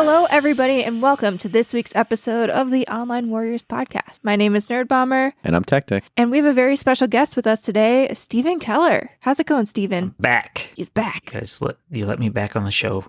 Hello, everybody, and welcome to this week's episode of the Online Warriors podcast. My name is Nerdbomber. And I'm Techtic. And we have a very special guest with us today, Stephen Keller. How's it going, Stephen? I'm back. He's back. You guys, let me back on the show.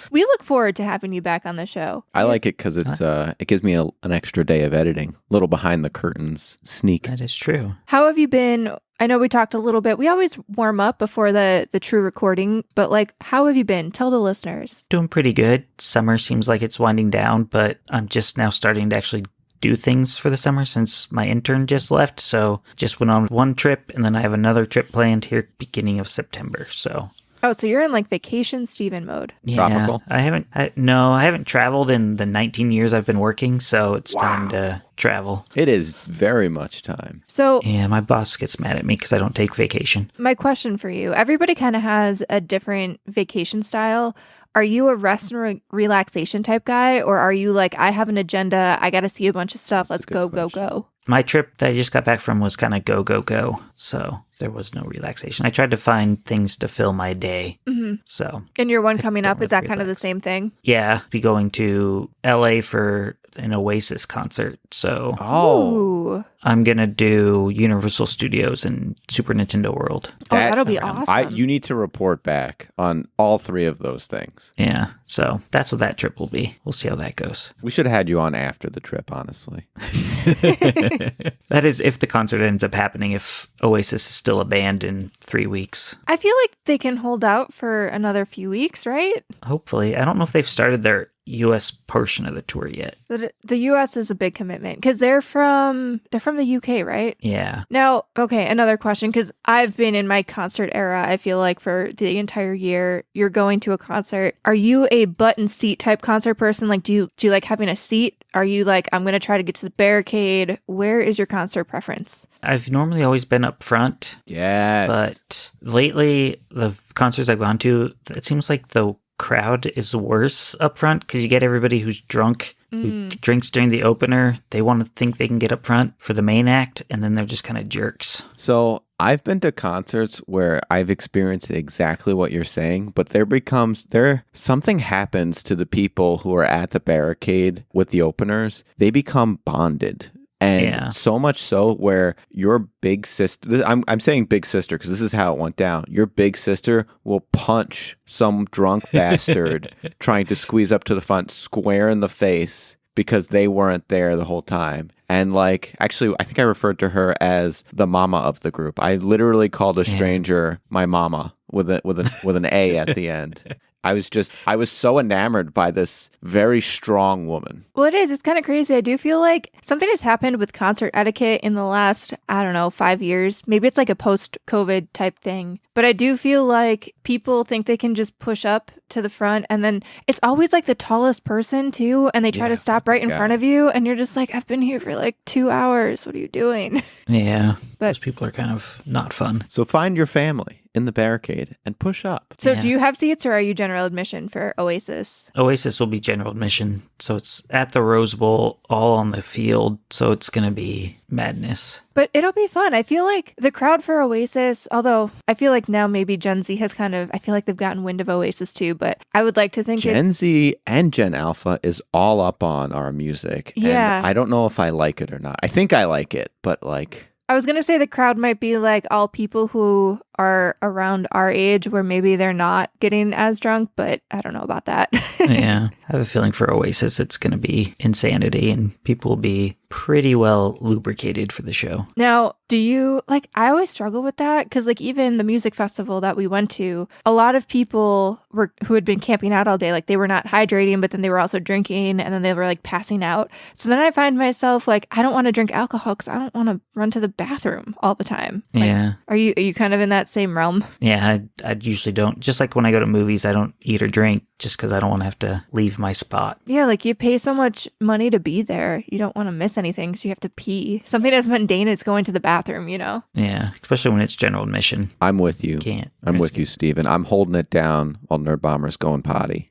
We look forward to having you back on the show. I like it because it gives me an extra day of editing. A little behind the curtains sneak. That is true. How have you been? I know we talked a little bit. We always warm up before the true recording, but how have you been? Tell the listeners. Doing pretty good. Summer seems like it's winding down, but I'm just now starting to actually do things for the summer since my intern just left. So just went on one trip, and then I have another trip planned here beginning of September. So. Oh, so you're in vacation Steven mode. Yeah, Tropical? I haven't traveled in the 19 years I've been working, so it's time to travel. It is very much time. So yeah, my boss gets mad at me because I don't take vacation. My question for you, everybody kind of has a different vacation style. Are you a rest and relaxation type guy, or are you I have an agenda, I got to see a bunch of stuff, let's go, go? My trip that I just got back from was kind of go. So there was no relaxation. I tried to find things to fill my day. Mm-hmm. So. And your one coming up, is that relax. kind of the same thing? Yeah. Be going to LA for an Oasis concert. So. Oh. I'm going to do Universal Studios and Super Nintendo World. That'll be awesome. You need to report back on all three of those things. Yeah. So that's what that trip will be. We'll see how that goes. We should have had you on after the trip, honestly. That is if the concert ends up happening, if Oasis is still a band in 3 weeks. I feel like they can hold out for another few weeks, right? Hopefully. I don't know if they've started their U.S. portion of the tour yet. The U.S. is a big commitment because they're from the U.K., right? Yeah. Now, okay, another question, because I've been in my concert era, I feel like for the entire year. You're going to a concert. Are you a button seat type concert person? Do you like having a seat? Are you I'm going to try to get to the barricade? Where is your concert preference? I've normally always been up front. Yes. But lately, the concerts I've gone to, it seems like the crowd is worse up front because you get everybody who's drunk, who drinks during the opener. They want to think they can get up front for the main act, and then they're just kind of jerks. So I've been to concerts where I've experienced exactly what you're saying, but something happens to the people who are at the barricade with the openers. They become bonded. And so much so where your big sister, I'm saying big sister because this is how it went down. Your big sister will punch some drunk bastard trying to squeeze up to the front square in the face because they weren't there the whole time. And actually, I think I referred to her as the mama of the group. I literally called a stranger my mama with an A at the end. I was so enamored by this very strong woman. Well, it is. It's kind of crazy. I do feel like something has happened with concert etiquette in the last, 5 years. Maybe it's a post-COVID type thing. But I do feel like people think they can just push up to the front, and then it's always the tallest person too, and they try to stop right in front of you, and you're just I've been here for 2 hours. What are you doing? Yeah. But those people are kind of not fun. So find your family in the barricade and push up. So do you have seats, or are you general admission for Oasis? Oasis will be general admission. So it's at the Rose Bowl, all on the field. So it's going to be madness. But it'll be fun. I feel like the crowd for Oasis, although I feel like now maybe Gen Z has I feel like they've gotten wind of Oasis too, but I would like to think Gen Z and Gen Alpha is all up on our music. Yeah. And I don't know if I like it or not. I think I like it, but I was going to say the crowd might be all people who are around our age where maybe they're not getting as drunk, but I don't know about that. Yeah. I have a feeling for Oasis, it's going to be insanity and people will be pretty well lubricated for the show. Now, do you, I always struggle with that because even the music festival that we went to, a lot of people who had been camping out all day, they were not hydrating, but then they were also drinking and then they were passing out. So then I find myself I don't want to drink alcohol because I don't want to run to the bathroom all the time. Yeah. Are you kind of in that same realm? Yeah, I usually don't. Just like when I go to movies, I don't eat or drink just because I don't want to have to leave my spot. Yeah, you pay so much money to be there. You don't want to miss anything, so you have to pee. Something as mundane as going to the bathroom, Yeah, especially when it's general admission. I'm with you. I'm with you, Steven. I'm holding it down while Nerdbomber's going potty.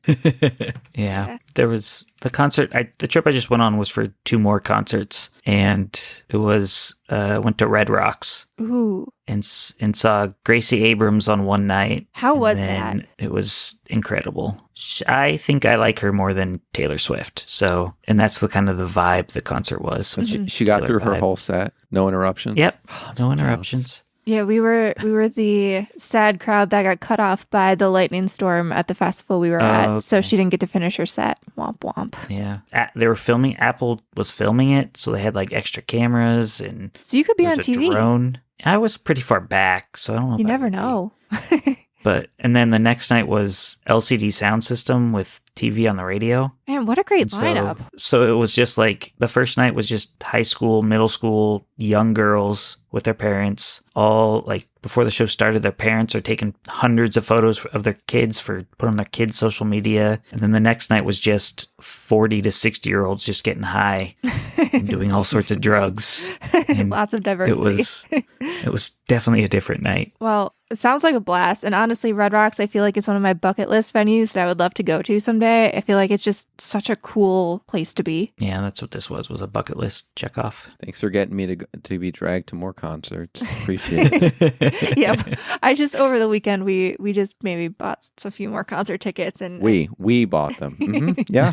Yeah. There was the trip I just went on was for 2 more concerts, and it was went to Red Rocks. Ooh. And saw Gracie Abrams on one night. How was that? It was incredible. I think I like her more than Taylor Swift. So, and that's the kind of the vibe the concert was. She got through her vibe. whole set, no interruptions. Yep, Oh, no interruptions. Yeah, we were the sad crowd that got cut off by the lightning storm at the festival we were at. Okay. So she didn't get to finish her set. Womp womp. Yeah, they were filming. Apple was filming it, so they had like extra cameras and So you could be there on was a TV. Drone. I was pretty far back, so I don't know. You if I never would be. know. And then the next night was LCD sound system with TV on the radio. Man, what a great And lineup. So it was just like the first night was just high school, middle school, young girls with their parents. All like before the show started, their parents are taking hundreds of photos of their kids for put on their kids' social media. And then the next night was just 40 to 60-year-olds just getting high and doing all sorts of drugs. And Lots of diversity. it was definitely a different night. Well, it sounds like a blast. And honestly, Red Rocks, I feel like it's one of my bucket list venues that I would love to go to someday. I feel like it's just such a cool place to be. Yeah, that's what this was a bucket list check off. Thanks for getting me to be dragged to more concerts. Appreciate it. Yep. I just, over the weekend, we just maybe bought a few more concert tickets. And We bought them. Yeah.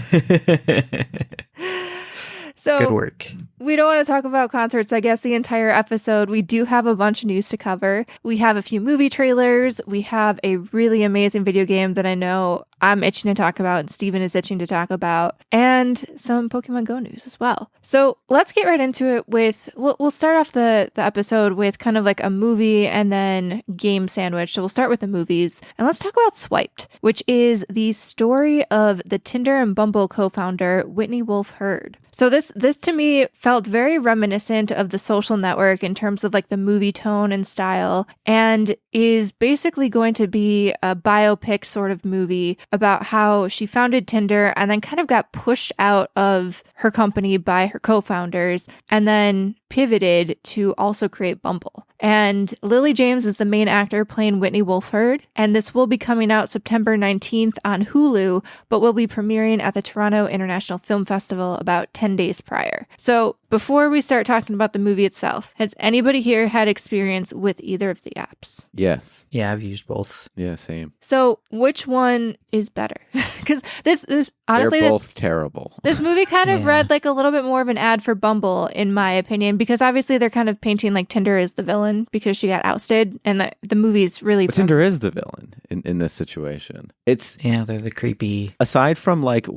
So Good work. we don't want to talk about concerts, I guess, the entire episode. We do have a bunch of news to cover. We have a few movie trailers. We have a really amazing video game that I know I'm itching to talk about and Steven is itching to talk about, and some Pokemon Go news as well. So let's get right into it with, we'll start off the episode with kind of like a movie and then game sandwich. So we'll start with the movies and let's talk about Swiped, which is the story of the Tinder and Bumble co-founder, Whitney Wolfe Herd. So this to me felt very reminiscent of The Social Network in terms of like the movie tone and style, and is basically going to be a biopic sort of movie about how she founded Tinder and then kind of got pushed out of her company by her co-founders and then pivoted to also create Bumble. And Lily James is the main actor playing Whitney Wolfe Herd, and this will be coming out September 19th on Hulu, but will be premiering at the Toronto International Film Festival about 10 days prior. So before we start talking about the movie itself, has anybody here had experience with either of the apps? Yes. Yeah, I've used both. Yeah, same. So which one is better? Because this honestly, They're both terrible. this movie kind of Yeah. read like a little bit more of an ad for Bumble, in my opinion, because obviously they're kind of painting like Tinder as the villain because she got ousted, and the movie's really But Tinder is the villain in this situation. It's Yeah, they're the creepy. aside from like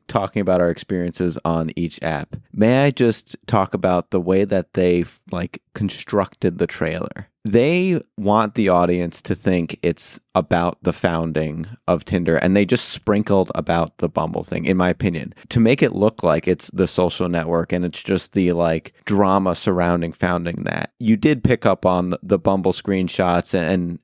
talking about our experiences on each app, may I just talk about the way that they like constructed the trailer? They want the audience to think it's about the founding of Tinder, and they just sprinkled about the Bumble thing, in my opinion, to make it look like it's The Social Network and it's just the like drama surrounding founding that. You did pick up on the Bumble screenshots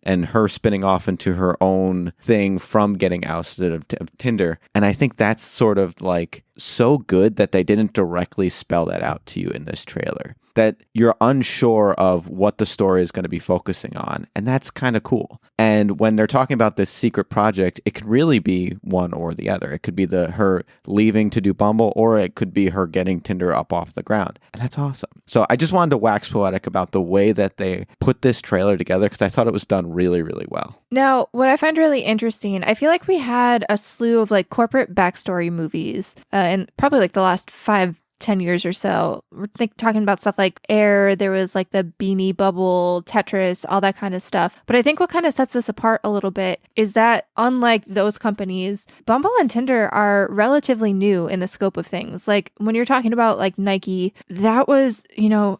and her spinning off into her own thing from getting ousted of Tinder, and I think that's sort of like so good that they didn't directly spell that out to you in this trailer, that you're unsure of what the story is going to be focusing on. And that's kind of cool. And when they're talking about this secret project, it could really be one or the other. It could be her leaving to do Bumble, or it could be her getting Tinder up off the ground. And that's awesome. So I just wanted to wax poetic about the way that they put this trailer together, because I thought it was done really, really well. Now, what I find really interesting, I feel like we had a slew of like corporate backstory movies in probably like the last 5-10 years or so. We're talking about stuff like Air, there was like the Beanie Bubble, Tetris, all that kind of stuff. But I think what kind of sets this apart a little bit is that unlike those companies, Bumble and Tinder are relatively new in the scope of things. Like when you're talking about like Nike, that was,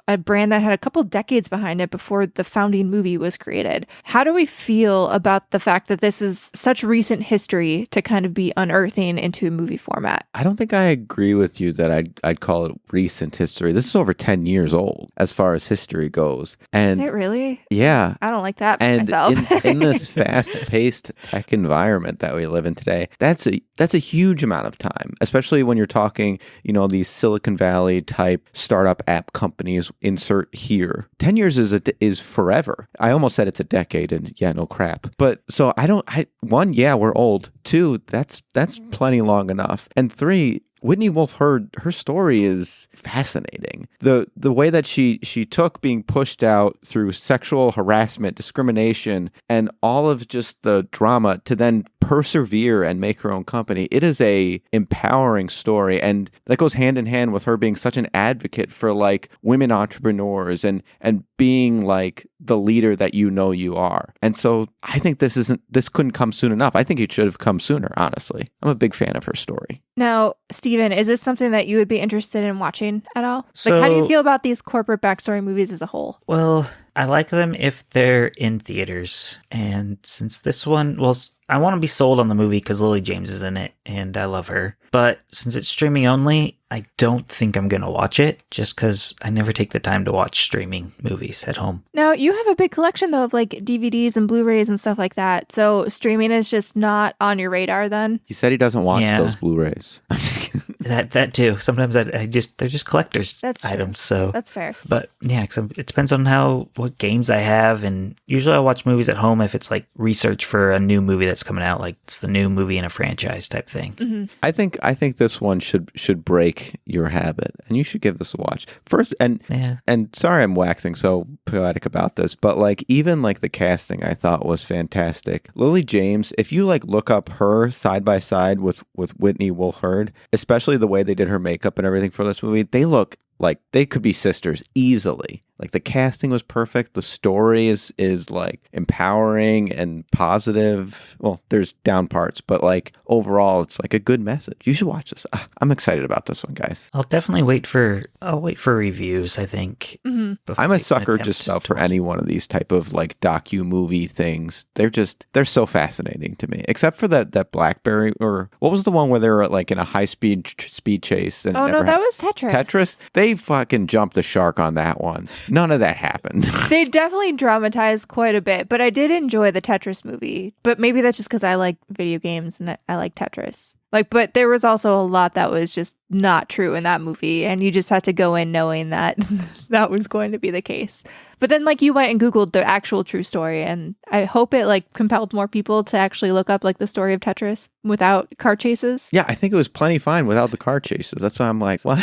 a brand that had a couple decades behind it before the founding movie was created. How do we feel about the fact that this is such recent history to kind of be unearthing into a movie format? I don't think I agree with you that I'd call it recent history. This is over 10 years old as far as history goes. And Is it really? yeah. I don't like that for And myself. in this fast-paced tech environment that we live in today, that's a huge amount of time, especially when you're talking, these Silicon Valley type startup app companies. Insert here. 10 years is forever. I almost said it's a decade, and yeah, no crap. But so one, yeah, we're old. Two, that's plenty long enough. And three, Whitney Wolfe Herd, her story is fascinating. The way that she took being pushed out through sexual harassment, discrimination, and all of just the drama to then persevere and make her own company. It is a empowering story, and that goes hand in hand with her being such an advocate for like women entrepreneurs and being like the leader that you are. And so I think this couldn't come soon enough. I think it should have come sooner, honestly. I'm a big fan of her story. Now, Steven, is this something that you would be interested in watching at all? Like, how do you feel about these corporate backstory movies as a whole? Well, I like them if they're in theaters. And since this one, well, I want to be sold on the movie because Lily James is in it and I love her. But since it's streaming only, I don't think I'm going to watch it just because I never take the time to watch streaming movies at home. Now, you have a big collection, though, of like DVDs and Blu-rays and stuff like that. So streaming is just not on your radar then? He said he doesn't watch those Blu-rays. I'm just kidding. That too. Sometimes they're just collector's That's items. So that's fair. But yeah, it depends on what games I have, and usually I watch movies at home if it's like research for a new movie that's coming out, like it's the new movie in a franchise type thing. Mm-hmm. I think this one should break your habit, and you should give this a watch first. And sorry, I'm waxing so poetic about this, but like even like the casting, I thought was fantastic. Lily James, if you like look up her side by side with Whitney Wolfe Herd, especially the way they did her makeup and everything for this movie, they look like they could be sisters easily. Like the casting was perfect. The story is like empowering and positive. Well, there's down parts, but like overall, it's like a good message. You should watch this. I'm excited about this one, guys. I'll definitely wait for reviews, I think. Mm-hmm. I'm a sucker just about for any one of these type of like docu-movie things. They're so fascinating to me. Except for that Blackberry, or what was the one where they were like in a high-speed chase? And that was Tetris. Tetris? They fucking jumped the shark on that one. None of that happened. They definitely dramatized quite a bit, but I did enjoy the Tetris movie. But maybe that's just because I like video games and I like Tetris. Like, but there was also a lot that was just not true in that movie, and you just had to go in knowing that that was going to be the case. But then, like, you went and Googled the actual true story, and I hope it, like, compelled more people to actually look up, like, the story of Tetris without car chases. Yeah, I think it was plenty fine without the car chases. That's why I'm like, what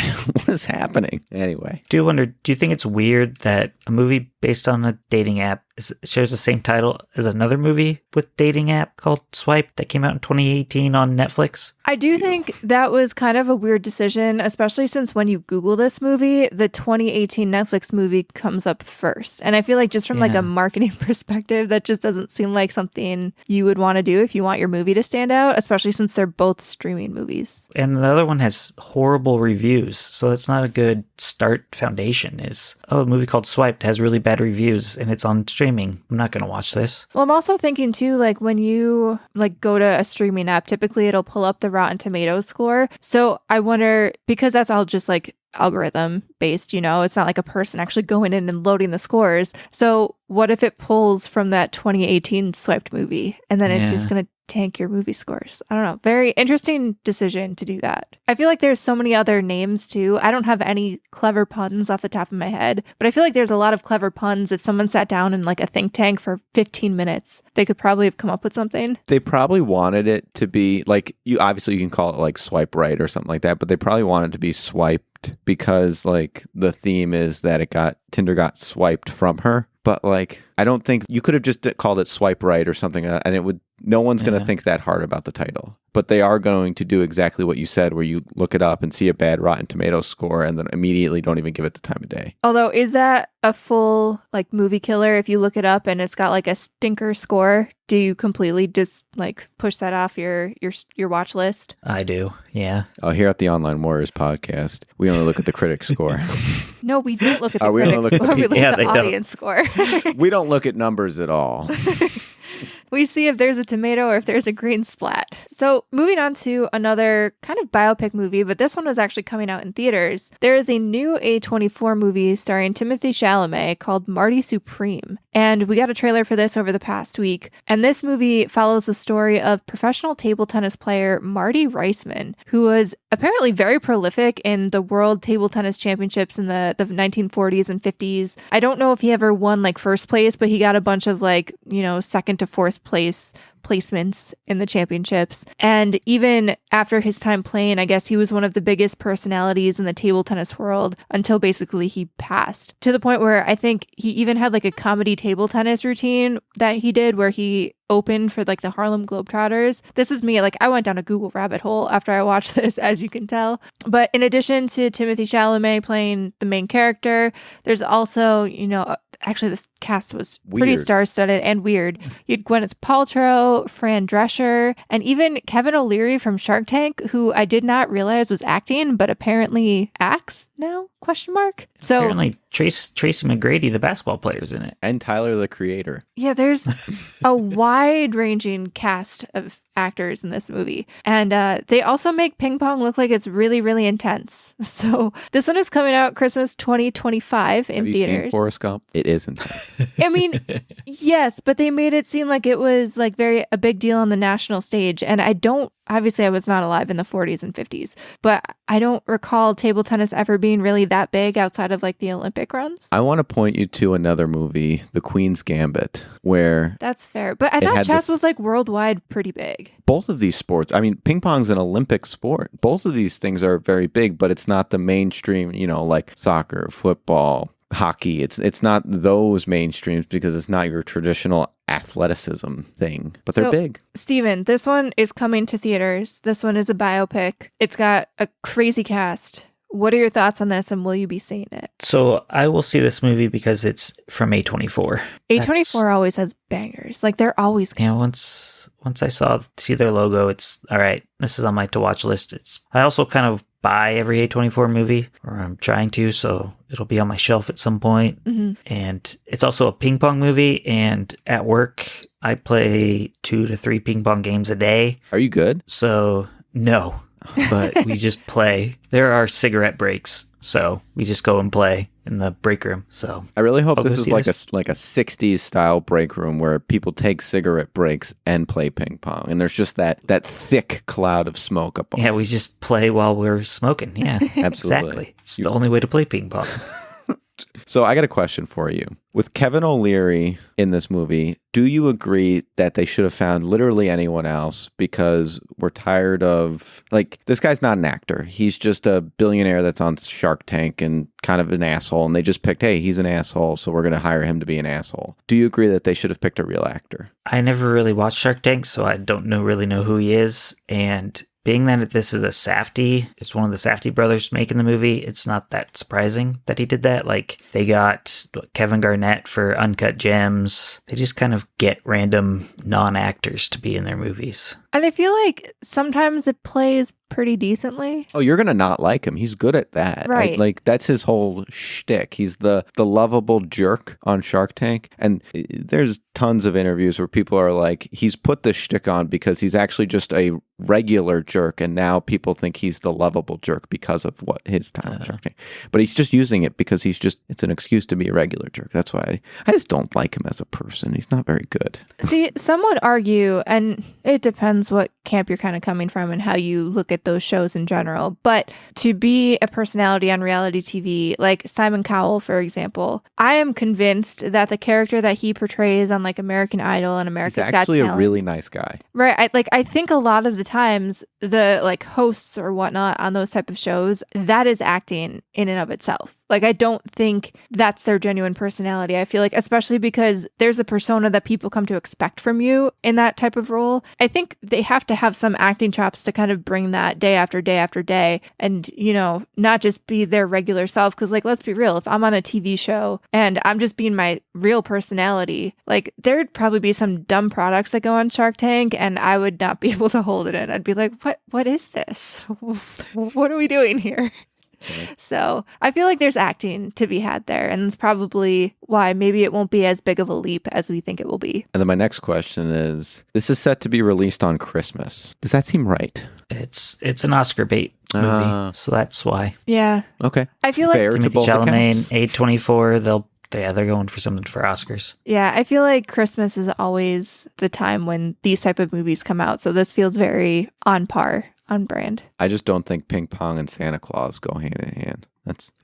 is happening? Anyway. Do you think it's weird that a movie based on a dating app shares the same title as another movie with dating app called Swipe that came out in 2018 on Netflix? I do think that was kind of a weird decision, especially since when you Google this movie, the 2018 Netflix movie comes up first. And I feel like just from like a marketing perspective, that just doesn't seem like something you would want to do if you want your movie to stand out, especially since they're both streaming movies. And the other one has horrible reviews, so that's not a good start foundation. A movie called Swiped has really bad reviews and it's on streaming. I'm not going to watch this. Well, I'm also thinking too, like when you like go to a streaming app, typically it'll pull up the Rotten Tomatoes score. So I wonder, because that's all just like algorithm based, it's not like a person actually going in and loading the scores. So what if it pulls from that 2018 Swiped movie and then it's just going to tank your movie scores? I don't know. Very interesting decision to do that. I feel like there's so many other names too. I don't have any clever puns off the top of my head, but I feel like there's a lot of clever puns. If someone sat down in like a think tank for 15 minutes, they could probably have come up with something. They probably wanted it to be like, you can call it like Swipe Right or something like that, but they probably wanted it to be swiped because like the theme is that Tinder got swiped from her. But like, I don't think you could have just called it Swipe Right or something, and no one's going to think that hard about the title. But they are going to do exactly what you said, where you look it up and see a bad Rotten Tomatoes score and then immediately don't even give it the time of day. Although, is that a full like movie killer? If you look it up and it's got like a stinker score, do you completely just like push that off your watch list? I do, yeah. Oh, here at the Online Warriors podcast, we only look at the critic score. No, we don't look at the we critic score. We look at the audience score. We don't look at numbers at all. We see if there's a tomato or if there's a green splat. So moving on to another kind of biopic movie, but this one was actually coming out in theaters. There is a new A24 movie starring Timothée Chalamet called Marty Supreme. And we got a trailer for this over the past week. And this movie follows the story of professional table tennis player Marty Reisman, who was apparently very prolific in the World Table Tennis Championships in the 1940s and 50s. I don't know if he ever won like first place, but he got a bunch of like, second to fourth place placements in the championships. And even after his time playing, I guess he was one of the biggest personalities in the table tennis world until basically he passed, to the point where I think he even had like a comedy table tennis routine that he did where he opened for like the Harlem Globetrotters. This is me, like I went down a Google rabbit hole after I watched this, as you can tell. But in addition to Timothée Chalamet playing the main character, there's also, actually this cast was pretty star-studded and weird. You had Gwyneth Paltrow, Fran Drescher, and even Kevin O'Leary from Shark Tank, who I did not realize was acting, but apparently acts now? ? So apparently Tracy McGrady, the basketball player, is in it. And Tyler, the Creator. Yeah, there's a wide-ranging cast of actors in this movie. And they also make ping pong look like it's really, really intense. So this one is coming out Christmas 2025 in theaters. Have you seen Forrest Gump? It is intense. I mean, yes, but they made it seem like it was like a big deal on the national stage. And obviously I was not alive in the 40s and 50s, but I don't recall table tennis ever being really that big outside of like the Olympic runs. I want to point you to another movie, The Queen's Gambit, where... That's fair. But I thought chess was like worldwide pretty big. Both of these sports, I mean, ping pong's an Olympic sport. Both of these things are very big, but it's not the mainstream, like soccer, football, hockey. It's not those mainstreams because it's not your traditional athleticism thing, but they're big. Steven, this one is coming to theaters. This one is a biopic. It's got a crazy cast. What are your thoughts on this, and will you be seeing it? So I will see this movie because it's from A24. A24 always has bangers. Like they're always... Yeah, once I see their logo, it's all right. This is on my to-watch list. I also kind of buy every A24 movie, or I'm trying to, so it'll be on my shelf at some point. Mm-hmm. And it's also a ping pong movie, and at work, I play 2 to 3 ping pong games a day. Are you good? So, no, but we just play. There are cigarette breaks, so we just go and play in the break room. So I really hope this is like a 60s style break room where people take cigarette breaks and play ping pong, and there's just that thick cloud of smoke up on. Yeah, we just play while we're smoking. Yeah, absolutely. Exactly. It's the only way to play ping pong. So I got a question for you. With Kevin O'Leary in this movie, do you agree that they should have found literally anyone else because we're tired of, like, this guy's not an actor. He's just a billionaire that's on Shark Tank and kind of an asshole, and they just picked, hey, he's an asshole, so we're going to hire him to be an asshole. Do you agree that they should have picked a real actor? I never really watched Shark Tank, so I don't really know who he is, and being that this is a Safdie, it's one of the Safdie brothers making the movie, it's not that surprising that he did that. Like, they got Kevin Garnett for Uncut Gems. They just kind of get random non-actors to be in their movies. And I feel like sometimes it plays pretty decently. Oh, you're going to not like him. He's good at that. Right. Like, that's his whole shtick. He's the lovable jerk on Shark Tank. And there's tons of interviews where people are like, he's put this shtick on because he's actually just a regular jerk. And now people think he's the lovable jerk because of what his time on Shark Tank. But he's just using it because it's an excuse to be a regular jerk. That's why I just don't like him as a person. He's not very good. See, some would argue, and it depends what camp you're kind of coming from and how you look at those shows in general, but to be a personality on reality TV, like Simon Cowell, for example, I am convinced that the character that he portrays on like American Idol and America's Got Talent, he's actually a really nice guy. Right. I think a lot of the times the like hosts or whatnot on those type of shows, that is acting in and of itself. Like, I don't think that's their genuine personality. I feel like, especially because there's a persona that people come to expect from you in that type of role. I think they have to have some acting chops to kind of bring that day after day after day and, not just be their regular self. Because, like, let's be real, if I'm on a TV show and I'm just being my real personality, like, there'd probably be some dumb products that go on Shark Tank and I would not be able to hold it in. I'd be like, what is this? What are we doing here? So I feel like there's acting to be had there, and it's probably why maybe it won't be as big of a leap as we think it will be. And then my next question is, this is set to be released on Christmas. Does that seem right? It's an Oscar bait movie, so that's why. Yeah. Okay. I feel like Timothée Chalamet, A24, they're going for something for Oscars. Yeah, I feel like Christmas is always the time when these type of movies come out, so this feels very on par on brand. I just don't think ping pong and Santa Claus go hand in hand.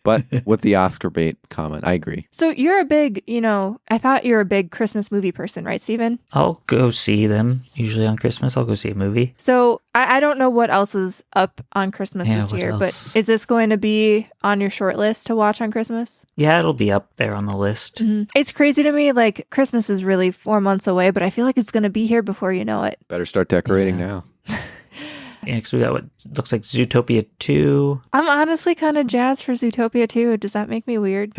But with the Oscar bait comment, I agree. So you're a big, I thought you're a big Christmas movie person, right, Steven? I'll go see them. Usually on Christmas, I'll go see a movie. So I don't know what else is up on Christmas this what year, else? but is this going to be on your short list to watch on Christmas? Yeah, it'll be up there on the list. Mm-hmm. It's crazy to me. Like, Christmas is really 4 months away, but I feel like it's going to be here before you know it. Better start decorating now. Next, we got what looks like Zootopia 2. I'm honestly kind of jazzed for Zootopia 2. Does that make me weird?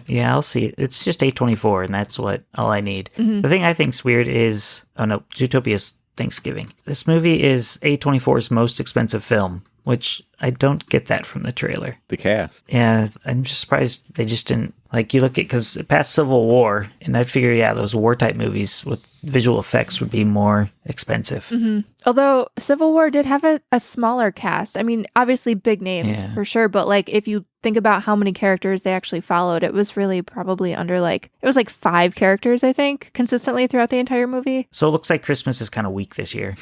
Yeah, I'll see it. It's just $8.24, and that's all I need. Mm-hmm. The thing I think's weird is, Zootopia's Thanksgiving. This movie is A24's most expensive film, which I don't get that from the trailer. The cast. Yeah, I'm just surprised they just didn't, you look at, because it passed Civil War, and I'd figure, those war-type movies with visual effects would be more expensive. Mm-hmm. Although Civil War did have a smaller cast. I mean, obviously big names for sure, but if you think about how many characters they actually followed, it was really probably under it was 5 characters, I think, consistently throughout the entire movie. So it looks like Christmas is kind of weak this year.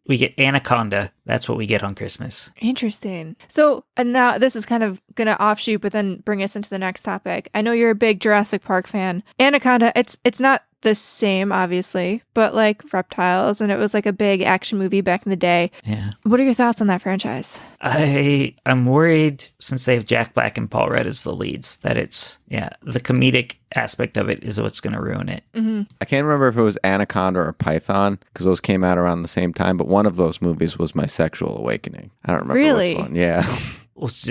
We get Anaconda. That's what we get on Christmas. Interesting. So, and now this is kind of going to offshoot, but then bring us into the next topic. I know you're a big Jurassic Park fan. Anaconda, it's not the same, obviously, but reptiles, and it was a big action movie back in the day. Yeah. What are your thoughts on that franchise? I'm worried, since they have Jack Black and Paul Rudd as the leads, that the comedic aspect of it is what's going to ruin it. Mm-hmm. I can't remember if it was Anaconda or Python, because those came out around the same time, but one of those movies was my sexual awakening. I don't remember Really? which one. Yeah.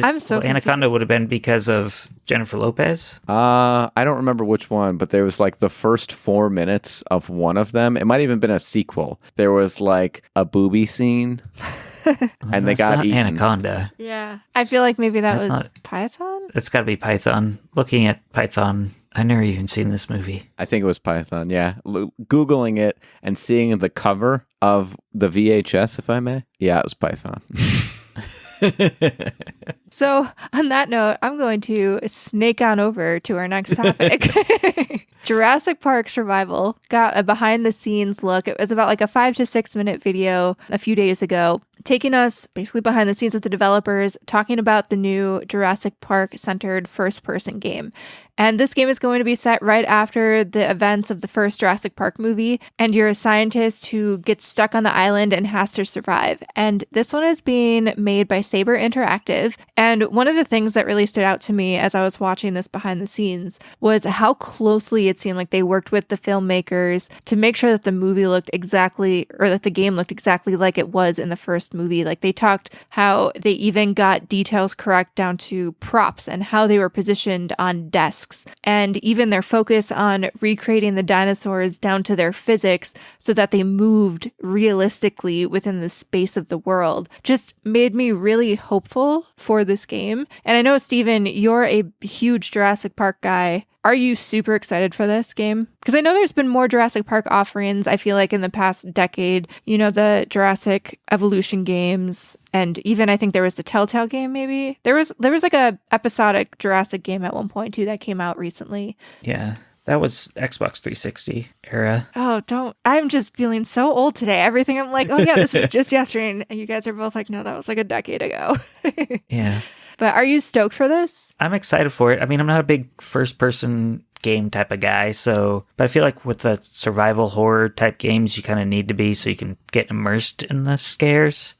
I'm so Anaconda would have been because of Jennifer Lopez. I don't remember which one, but there was the first 4 minutes of one of them. It might have even been a sequel. There was a booby scene, and they got eaten. Anaconda. Yeah, I feel like maybe that That's was not- Python. It's got to be Python. Looking at Python, I never even seen this movie. I think it was Python. Yeah, Googling it and seeing the cover of the VHS, if I may. Yeah, it was Python. So, on that note, I'm going to snake on over to our next topic. Jurassic Park Survival got a behind-the-scenes look. It was about a 5 to 6 minute video a few days ago, taking us basically behind the scenes with the developers, talking about the new Jurassic Park-centered first-person game. And this game is going to be set right after the events of the first Jurassic Park movie, and you're a scientist who gets stuck on the island and has to survive. And this one is being made by Saber Interactive. And one of the things that really stood out to me as I was watching this behind the scenes was how closely it seemed like they worked with the filmmakers to make sure that the movie looked exactly, or that the game looked exactly like it was in the first movie. They talked how they even got details correct down to props and how they were positioned on desks. And even their focus on recreating the dinosaurs down to their physics so that they moved realistically within the space of the world just made me really hopeful for this game. And I know, Steven, you're a huge Jurassic Park guy. Are you super excited for this game? Because I know there's been more Jurassic Park offerings, I feel like, in the past decade. The Jurassic Evolution games, and even I think there was the Telltale game, maybe. There was a episodic Jurassic game at one point, too, that came out recently. Yeah, that was Xbox 360 era. Oh, I'm just feeling so old today. Everything I'm like, oh yeah, this was just yesterday. And you guys are both like, no, that was a decade ago. Yeah. But are you stoked for this? I'm excited for it. I mean, I'm not a big first-person game type of guy, but I feel like with the survival horror type games, you kind of need to be so you can get immersed in the scares,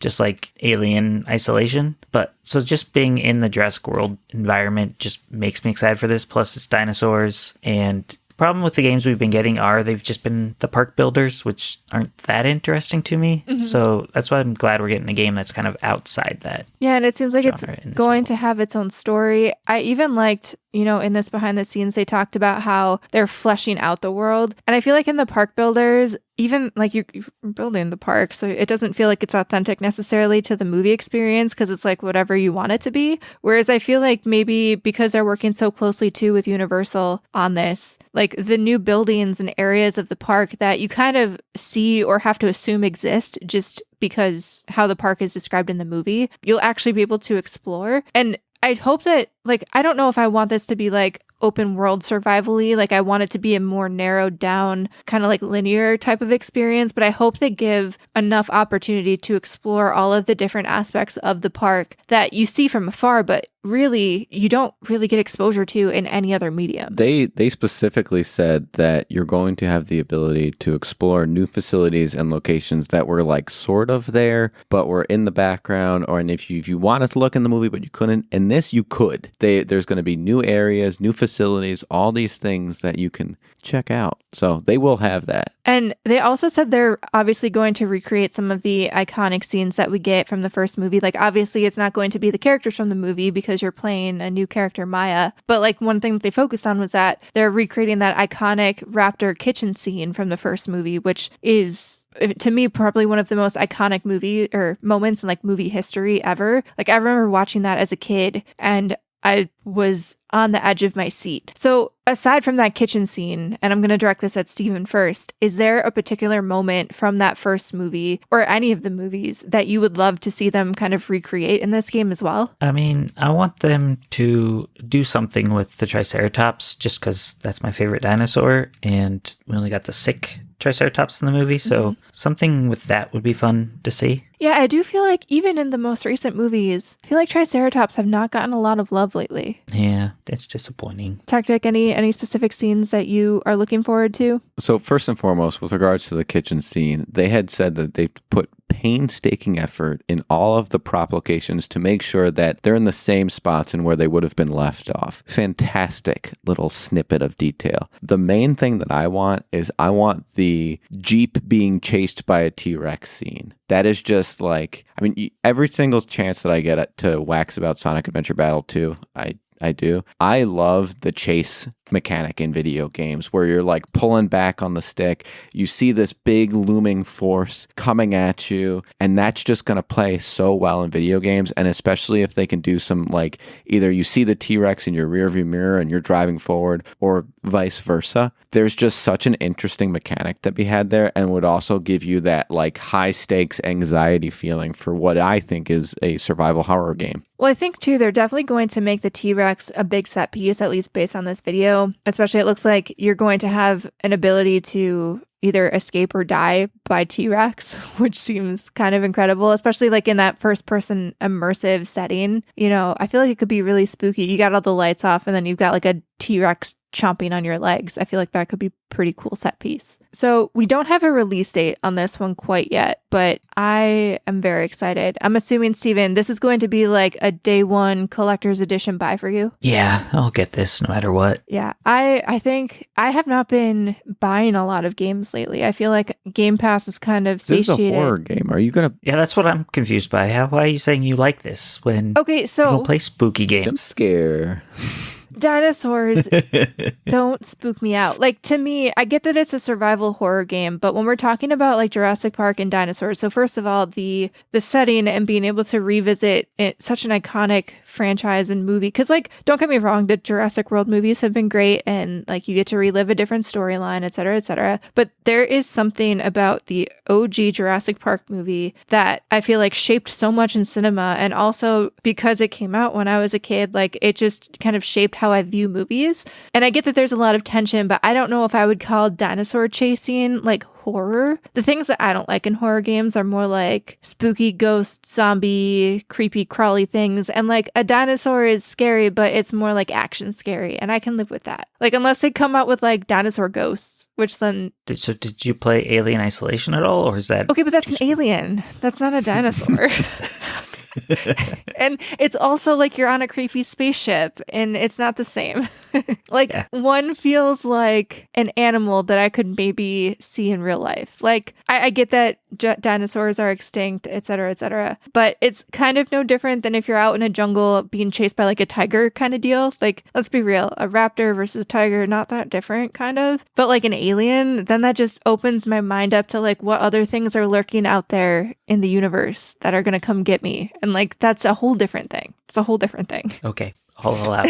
just like Alien Isolation. But so just being in the Jurassic World environment just makes me excited for this. Plus, it's dinosaurs, and problem with the games we've been getting are they've just been the park builders, which aren't that interesting to me. So that's why I'm glad we're getting a game that's kind of outside that. Yeah, and it seems like it's going world to have its own story. I even liked, in this behind the scenes, they talked about how they're fleshing out the world. And I feel like in the park builders, even you're building the park, so it doesn't feel like it's authentic necessarily to the movie experience because it's whatever you want it to be. Whereas I feel like maybe because they're working so closely too with Universal on this, the new buildings and areas of the park that you kind of see or have to assume exist just because how the park is described in the movie, you'll actually be able to explore. And I'd hope that, I don't know if I want this to be open world survival-y. Like I want it to be a more narrowed down, kind of like linear type of experience, but I hope they give enough opportunity to explore all of the different aspects of the park that you see from afar, but really you don't really get exposure to in any other medium. They specifically said that you're going to have the ability to explore new facilities and locations that were like sort of there, but were in the background, or and if you wanted to look in the movie but you couldn't. In this, you could. There's going to be new areas, new facilities, all these things that you can check out. So they will have that. And they also said they're obviously going to recreate some of the iconic scenes that we get from the first movie. Like, obviously, it's not going to be the characters from the movie because you're playing a new character, Maya. But, like, one thing that they focused on was that they're recreating that iconic raptor kitchen scene from the first movie, which is, to me, probably one of the most iconic movie or moments in, like, movie history ever. Like, I remember watching that as a kid, and I was on the edge of my seat. So aside from that kitchen scene, and I'm going to direct this at Steven first, is there a particular moment from that first movie or any of the movies that you would love to see them kind of recreate in this game as well? I mean, I want them to do something with the Triceratops just because that's my favorite dinosaur, and we only got the sick Triceratops in the movie, so something with that would be fun to see. Yeah, I do feel like even in the most recent movies, I feel like Triceratops have not gotten a lot of love lately. Yeah, it's disappointing. Techtic, any specific scenes that you are looking forward to? So first and foremost, with regards to the kitchen scene, they had said that they put painstaking effort in all of the prop locations to make sure that they're in the same spots and where they would have been left off. Fantastic little snippet of detail. The main thing that I want is I want the Jeep being chased by a T-Rex scene. That is just like, I mean, every single chance that I get to wax about Sonic Adventure Battle 2, I do. I love the chase mechanic in video games where you're like pulling back on the stick. You see this big looming force coming at you, and that's just going to play so well in video games. And especially if they can do some, like, either you see the T-Rex in your rearview mirror and you're driving forward, or vice versa. There's just such an interesting mechanic that we had there, and would also give you that like high stakes anxiety feeling for what I think is a survival horror game. Well, I think too, they're definitely going to make the T-Rex a big set piece, at least based on this video. Especially, it looks like you're going to have an ability to either escape or die by T-Rex, which seems kind of incredible, especially like in that first person immersive setting. You know, I feel like it could be really spooky. You got all the lights off and then you've got like a T-Rex chomping on your legs. I feel like that could be pretty cool set piece. So we don't have a release date on this one quite yet, but I am very excited. I'm assuming, Steven, this is going to be like a day one collector's edition buy for you. Yeah, I'll get this no matter what. Yeah, I think I have not been buying a lot of games lately. I feel like Game Pass is kind of satiated. This is a horror game. Are you going to... Yeah, that's what I'm confused by. Why are you saying you like this when okay, so you don't play spooky Jump games? scare. Dinosaurs don't spook me out. Like, to me, I get that it's a survival horror game, but when we're talking about like Jurassic Park and dinosaurs, so first of all, the setting and being able to revisit such an iconic franchise and movie, because like, don't get me wrong, the Jurassic World movies have been great, and like you get to relive a different storyline, etc., but there is something about the OG Jurassic Park movie that I feel like shaped so much in cinema, and also because it came out when I was a kid, like it just kind of shaped how I view movies. And I get that there's a lot of tension, but I don't know if I would call dinosaur chasing like horror. The things that I don't like in horror games are more like spooky ghost, zombie, creepy, crawly things. And like a dinosaur is scary, but it's more like action scary. And I can live with that. Like, unless they come out with like dinosaur ghosts, which then... So did you play Alien Isolation at all? Or is that... Okay, but that's an alien. That's not a dinosaur. And it's also like you're on a creepy spaceship, and it's not the same. Like, one feels like an animal that I could maybe see in real life. Like, I get that dinosaurs are extinct, etc., but it's kind of no different than if you're out in a jungle being chased by like a tiger kind of deal. Like, let's be real, a raptor versus a tiger, not that different, kind of. But like an alien, then that just opens my mind up to like what other things are lurking out there in the universe that are going to come get me. And like, that's a whole different thing. It's a whole different thing. Okay, I'll allow.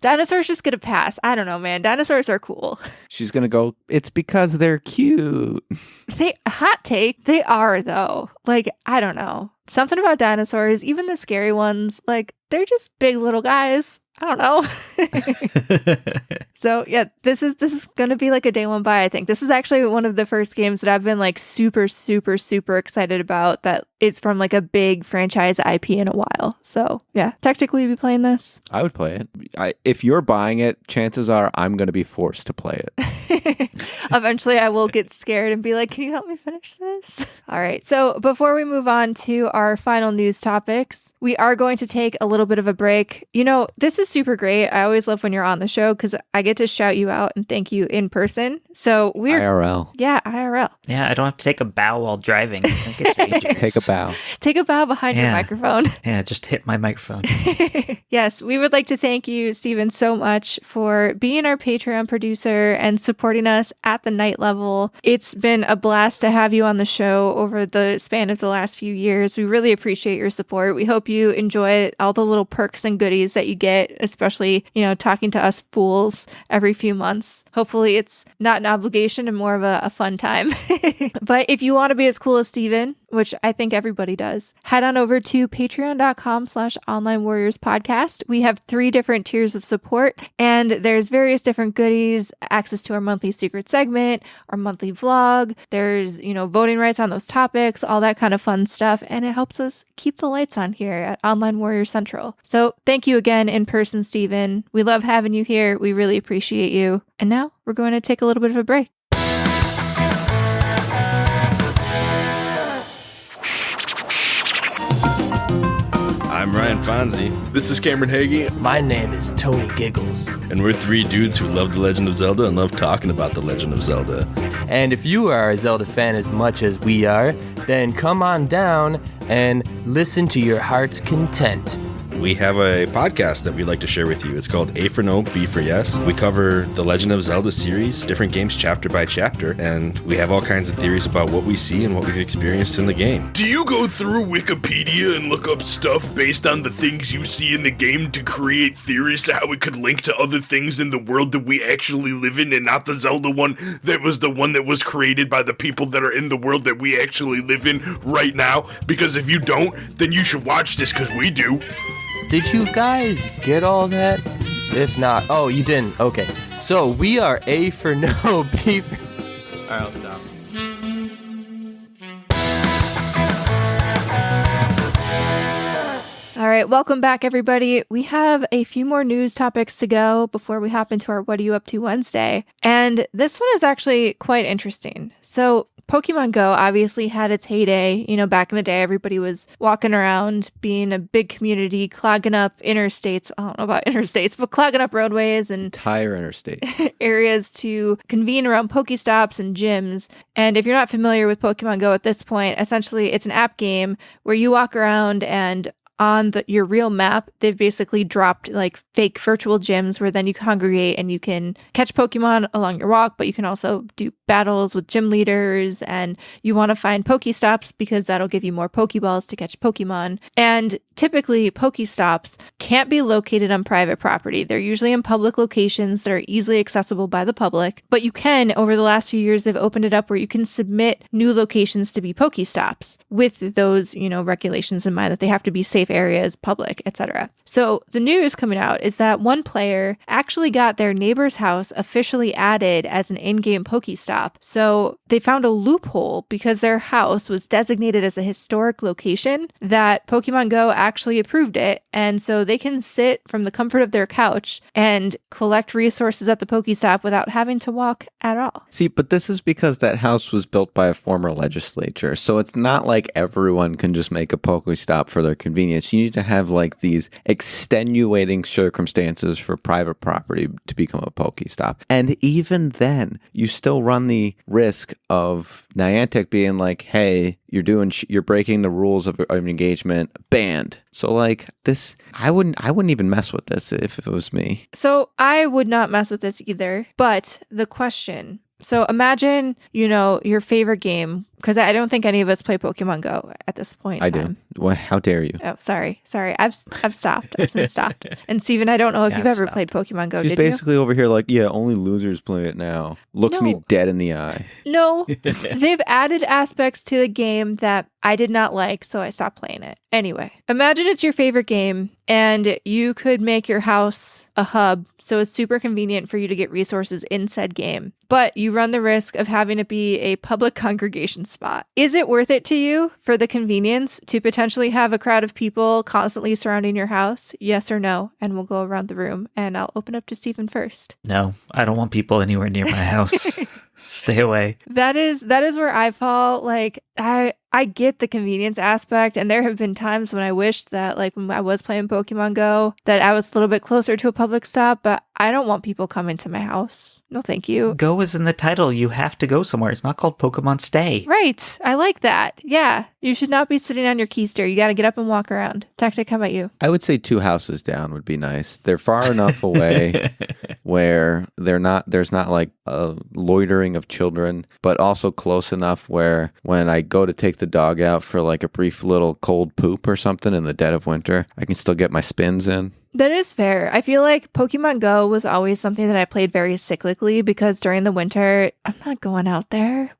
Dinosaurs just get a pass. I don't know, man. Dinosaurs are cool. She's going to go, it's because they're cute. Hot take. They are, though. Like, I don't know. Something about dinosaurs, even the scary ones, like, they're just big little guys. I don't know. So yeah, this is going to be like a day one buy, I think. This is actually one of the first games that I've been like super, super, super excited about that is from like a big franchise IP in a while. So yeah, technically you'd be playing this. I would play it. If you're buying it, chances are I'm going to be forced to play it. Eventually I will get scared and be like, can you help me finish this? All right. So before we move on to our final news topics, we are going to take a little bit of a break. You know, this is super great. I always love when you're on the show because I get to shout you out and thank you in person. So we're IRL. Yeah, IRL. Yeah, I don't have to take a bow while driving. I think it's dangerous. Take a bow. Take a bow behind your microphone. Yeah, just hit my microphone. Yes, we would like to thank you, Stephen, so much for being our Patreon producer and supporting us at the night level. It's been a blast to have you on the show over the span of the last few years. We really appreciate your support. We hope you enjoy all the little perks and goodies that you get, especially, you know, talking to us fools every few months. Hopefully it's not an obligation and more of a fun time. But if you want to be as cool as Stephen, which I think everybody does, head on over to patreon.com/onlinewarriorspodcast. We have 3 different tiers of support, and there's various different goodies, access to our monthly secret segment, our monthly vlog. There's, you know, voting rights on those topics, all that kind of fun stuff, and it helps us keep the lights on here at Online Warrior Central. So thank you again in person, Stephen. We love having you here. We really appreciate you. And now we're going to take a little bit of a break. I'm Ryan Fonzie. This is Cameron Hagee. My name is Tony Giggles. And we're 3 dudes who love The Legend of Zelda and love talking about The Legend of Zelda. And if you are a Zelda fan as much as we are, then come on down and listen to your heart's content. We have a podcast that we'd like to share with you. It's called A for No, B for Yes. We cover the Legend of Zelda series, different games chapter by chapter, and we have all kinds of theories about what we see and what we've experienced in the game. Do you go through Wikipedia and look up stuff based on the things you see in the game to create theories to how it could link to other things in the world that we actually live in, and not the Zelda one that was the one that was created by the people that are in the world that we actually live in right now? Because if you don't, then you should watch this, because we do. Did you guys get all that? If not, oh, you didn't. Okay. So we are A for No, B for... All right, I'll stop. All right, welcome back, everybody. We have a few more news topics to go before we hop into our What Are You Up To Wednesday. And this one is actually quite interesting. So Pokemon Go obviously had its heyday. You know, back in the day, everybody was walking around being a big community, clogging up interstates. I don't know about interstates, but clogging up roadways and Entire interstate. areas to convene around PokeStops and gyms. And if you're not familiar with Pokemon Go at this point, essentially it's an app game where you walk around and on your real map, they've basically dropped like fake virtual gyms where then you congregate and you can catch Pokemon along your walk, but you can also do battles with gym leaders, and you want to find PokeStops because that'll give you more Pokeballs to catch Pokemon. And typically, PokeStops can't be located on private property. They're usually in public locations that are easily accessible by the public, but you can, over the last few years, they've opened it up where you can submit new locations to be PokeStops with those, you know, regulations in mind that they have to be safe areas, public, etc. So the news coming out is that one player actually got their neighbor's house officially added as an in-game PokeStop. So they found a loophole because their house was designated as a historic location that Pokemon Go actually approved it. And so they can sit from the comfort of their couch and collect resources at the PokeStop without having to walk at all. See, but this is because that house was built by a former legislature. So it's not like everyone can just make a PokeStop for their convenience. You need to have like these extenuating circumstances for private property to become a PokeStop. And even then, you still run the risk of Niantic being like, hey, you're breaking the rules of engagement, banned. So like this, I wouldn't even mess with this if it was me. So I would not mess with this either. But the question, so imagine, you know, your favorite game because I don't think any of us play Pokemon Go at this point. I do. Well, how dare you? Oh, sorry. I've stopped. I've since stopped. And Steven, I don't know if Yeah, you've I've ever stopped. played Pokemon Go, She's did you? basically over here like, yeah, only losers play it now. Looks me No. dead in the eye. No, they've added aspects to the game that I did not like, so I stopped playing it. Anyway, imagine it's your favorite game and you could make your house a hub so it's super convenient for you to get resources in said game, but you run the risk of having it be a public congregation spot. Is it worth it to you for the convenience to potentially have a crowd of people constantly surrounding your house? Yes or no? And we'll go around the room and I'll open up to Stephen first. No, I don't want people anywhere near my house. Stay away. That is where I fall. Like I get the convenience aspect, and there have been times when I wished that, like when I was playing Pokemon Go, that I was a little bit closer to a public stop, but I don't want people coming to my house. No, thank you. Go is in the title. You have to go somewhere. It's not called Pokemon Stay. Right. I like that. Yeah. You should not be sitting on your keister. You got to get up and walk around. Techtic, how about you? I would say 2 houses down would be nice. They're far enough away where there's not like a loitering of children, but also close enough where when I go to take the dog out for like a brief little cold poop or something in the dead of winter, I can still get my spins in. That is fair. I feel like Pokemon Go was always something that I played very cyclically because during the winter, I'm not going out there.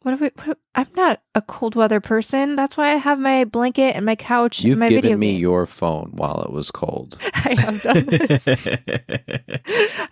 I'm not a cold weather person. That's why I have my blanket and my couch You've and my video given me game. your phone while it was cold. I have done this.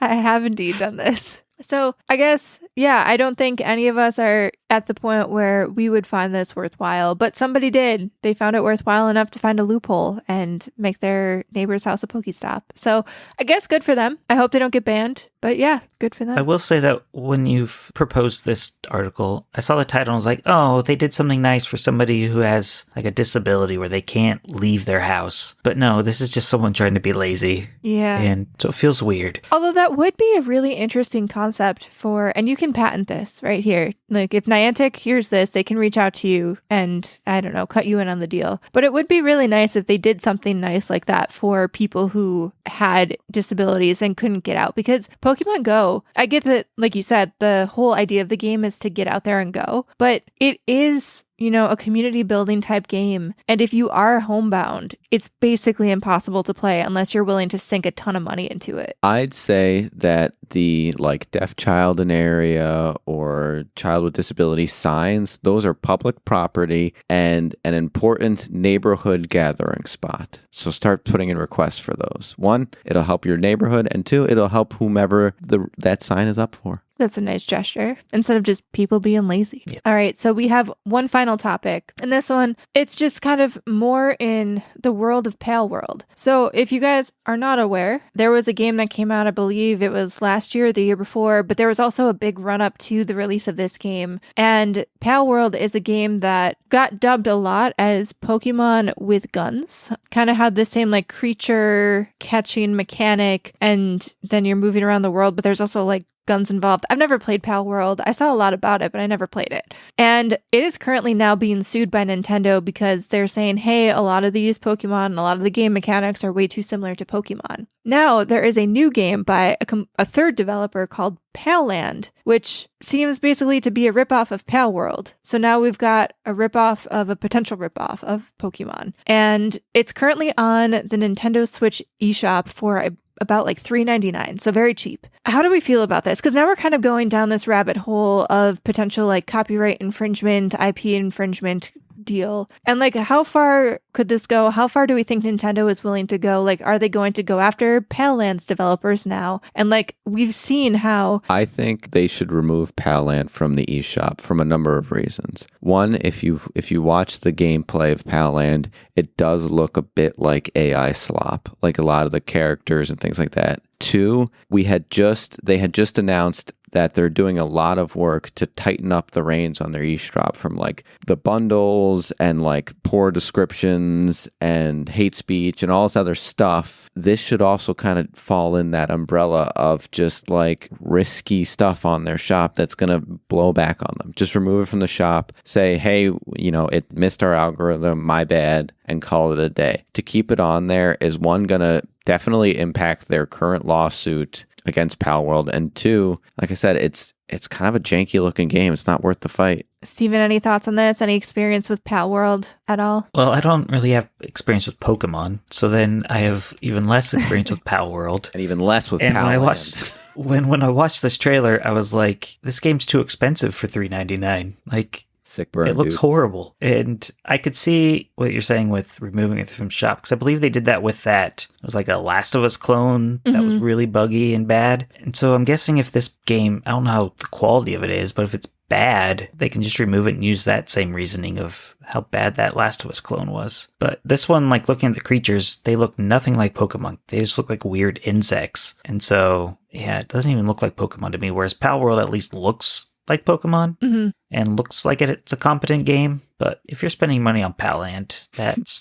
I have indeed done this. So I guess, yeah, I don't think any of us are at the point where we would find this worthwhile, but somebody did. They found it worthwhile enough to find a loophole and make their neighbor's house a PokeStop. So I guess good for them. I hope they don't get banned, but yeah, good for them. I will say that when you've proposed this article, I saw the title and was like, oh, they did something nice for somebody who has like a disability where they can't leave their house. But no, this is just someone trying to be lazy. Yeah. And so it feels weird. Although that would be a really interesting concept for, and you can patent this right here. Like if Niantic hears this, they can reach out to you and, I don't know, cut you in on the deal. But it would be really nice if they did something nice like that for people who had disabilities and couldn't get out. Because Pokemon Go, I get that, like you said, the whole idea of the game is to get out there and go, but it is, you know, a community building type game. And if you are homebound, it's basically impossible to play unless you're willing to sink a ton of money into it. I'd say that the like deaf child in area or child with disability signs, those are public property and an important neighborhood gathering spot. So start putting in requests for those. 1, it'll help your neighborhood, and 2, it'll help whomever that sign is up for. That's a nice gesture instead of just people being lazy. Yeah. All right, so we have one final topic. And this one, it's just kind of more in the world of Pale World. So if you guys are not aware, there was a game that came out, I believe it was last year or the year before, but there was also a big run up to the release of this game. And Pale World is a game that got dubbed a lot as Pokemon with guns. Kind of had the same like creature catching mechanic, and then you're moving around the world, but there's also like guns involved. I've never played Pal World. I saw a lot about it, but I never played it. And it is currently now being sued by Nintendo because they're saying, hey, a lot of these Pokemon and a lot of the game mechanics are way too similar to Pokemon. Now, there is a new game by a third developer called Palland, which seems basically to be a ripoff of Pal World. So now we've got a ripoff of a potential ripoff of Pokemon. And it's currently on the Nintendo Switch eShop for about like $3.99, so very cheap. How do we feel about this? Because now we're kind of going down this rabbit hole of potential like copyright infringement, IP infringement deal. And like, how far could this go? How far do we think Nintendo is willing to go? Like, are they going to go after Palland's developers now? And like, we've seen how... I think they should remove Palland from the eShop from a number of reasons. 1, if you watch the gameplay of Palland, it does look a bit like AI slop, like a lot of the characters and things like that. 2, they had just announced that they're doing a lot of work to tighten up the reins on their eShop from like the bundles and like poor descriptions and hate speech and all this other stuff. This should also kind of fall in that umbrella of just like risky stuff on their shop that's going to blow back on them. Just remove it from the shop, say, hey, you know, it missed our algorithm, my bad, and call it a day. To keep it on there is, 1, going to definitely impact their current lawsuit against Pal World, and 2, like I said, it's kind of a janky looking game. It's not worth the fight. Steven, any thoughts on this? Any experience with Pal World at all? Well, I don't really have experience with Pokemon, so then I have even less experience with Pal World. And even less with And Palland. when I watched this trailer, I was like, this game's too expensive for $3.99. Like, Sick burn, it looks dude. horrible. And I could see what you're saying with removing it from shop, because I believe they did that with that. It was like a Last of Us clone that was really buggy and bad. And so I'm guessing if this game, I don't know how the quality of it is, but if it's bad, they can just remove it and use that same reasoning of how bad that Last of Us clone was. But this one, like looking at the creatures, they look nothing like Pokemon. They just look like weird insects. And so, yeah, it doesn't even look like Pokemon to me, whereas Pal World at least looks like Pokemon and looks like it's a competent game. But if you're spending money on Palland,